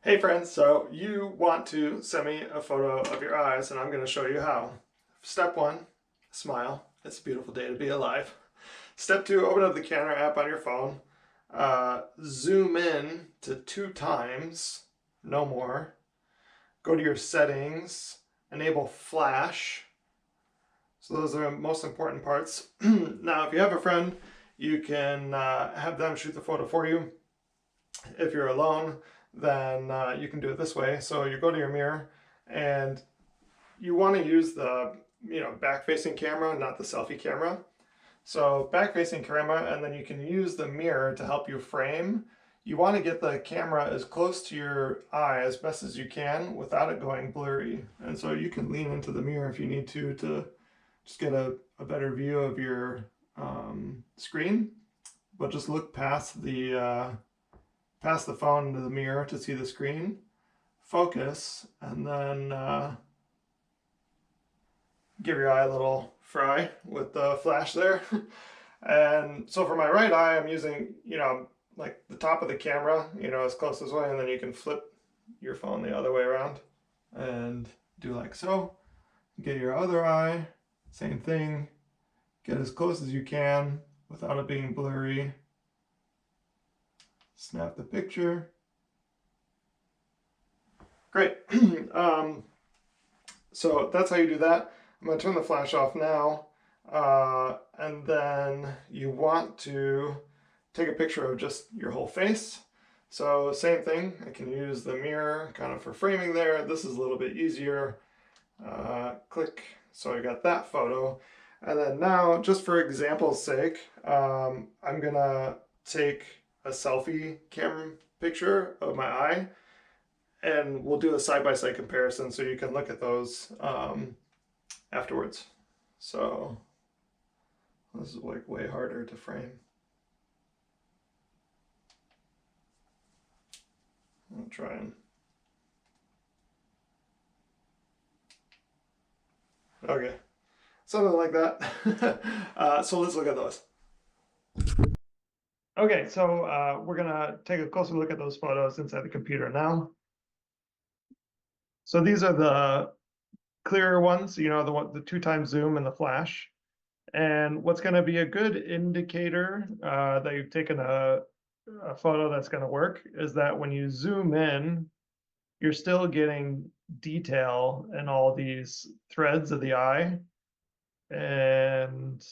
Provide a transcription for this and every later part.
Hey friends, so you want to send me a photo of your eyes and I'm going to show you how. Step one, smile. It's a beautiful day to be alive. Step two, open up the camera app on your phone. Zoom in to 2 times, no more. Go to your settings, enable flash. So those are the most important parts. Now, if you have a friend, you can have them shoot the photo for you. If you're alone, then you can do it this way. So you go to your mirror and you want to use the back facing camera, not the selfie camera. So back facing camera, and then you can use the mirror to help you frame. You want to get the camera as close to your eye as best as you can without it going blurry. And so you can lean into the mirror if you need to just get a better view of your screen. But just look past the phone into the mirror to see the screen, focus, and then give your eye a little fry with the flash there. And so for my right eye, I'm using, like the top of the camera, as close as way, and then you can flip your phone the other way around and do like so. Get your other eye, same thing, get as close as you can without it being blurry. Snap the picture. Great. So that's how you do that. I'm going to turn the flash off now. And then you want to take a picture of just your whole face. So same thing, I can use the mirror kind of for framing there. This is a little bit easier. Click, so I got that photo. And then now, just for example's sake, I'm gonna take a selfie camera picture of my eye and we'll do a side-by-side comparison so you can look at those afterwards. So this is like way harder to frame. I'll try and okay, something like that. So let's look at those. Okay, so we're gonna take a closer look at those photos inside the computer now. So these are the clearer ones, the 2 times zoom and the flash. And what's going to be a good indicator that you've taken a photo that's going to work is that when you zoom in, you're still getting detail in all these threads of the eye. And,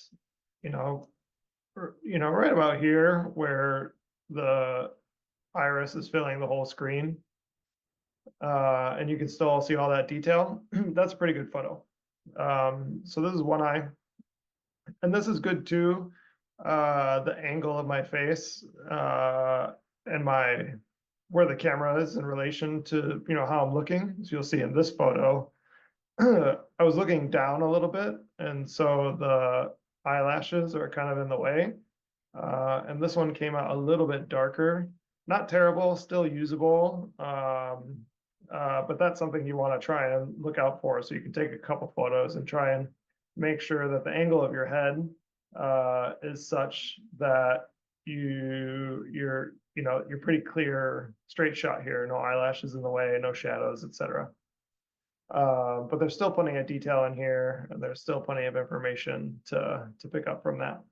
right about here where the iris is filling the whole screen, and you can still see all that detail. That's a pretty good photo. So this is one eye. And this is good too. The angle of my face and where the camera is in relation to how I'm looking. So you'll see in this photo, I was looking down a little bit, and so the eyelashes are kind of in the way. And this one came out a little bit darker. Not terrible, still usable. But that's something you want to try and look out for. So you can take a couple photos and try and make sure that the angle of your head is such that you're pretty clear, straight shot here, no eyelashes in the way, no shadows, etc. But there's still plenty of detail in here, and there's still plenty of information to pick up from that.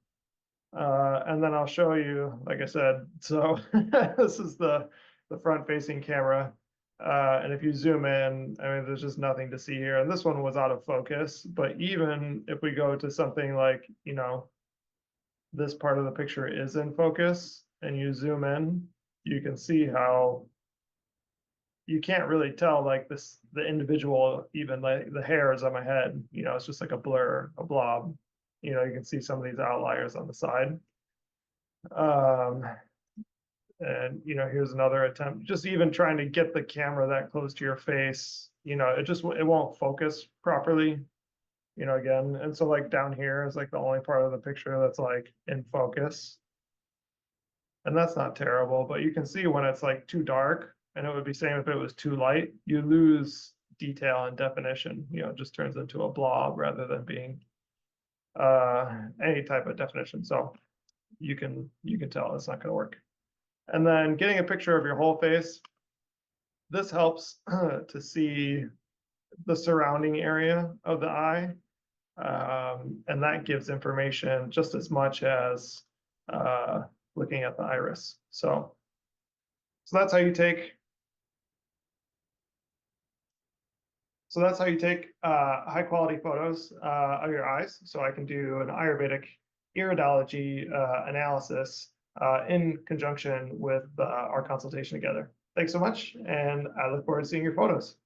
And then I'll show you, like I said, so this is the front-facing camera. And if you zoom in, I mean, there's just nothing to see here. And this one was out of focus, but even if we go to something like, this part of the picture is in focus and you zoom in, you can see how you can't really tell like the individual, even like the hairs on my head, it's just like a blur, a blob. You can see some of these outliers on the side. And here's another attempt, just even trying to get the camera that close to your face, it won't focus properly, again. And so like down here is like the only part of the picture that's like in focus. And that's not terrible, but you can see when it's like too dark, and it would be same if it was too light, you lose detail and definition, it just turns into a blob rather than being any type of definition. So you can tell it's not going to work. And then getting a picture of your whole face. this helps to see the surrounding area of the eye. And that gives information just as much as looking at the iris. So that's how you take high quality photos of your eyes. So I can do an Ayurvedic iridology analysis in conjunction with our consultation together. Thanks so much, and I look forward to seeing your photos.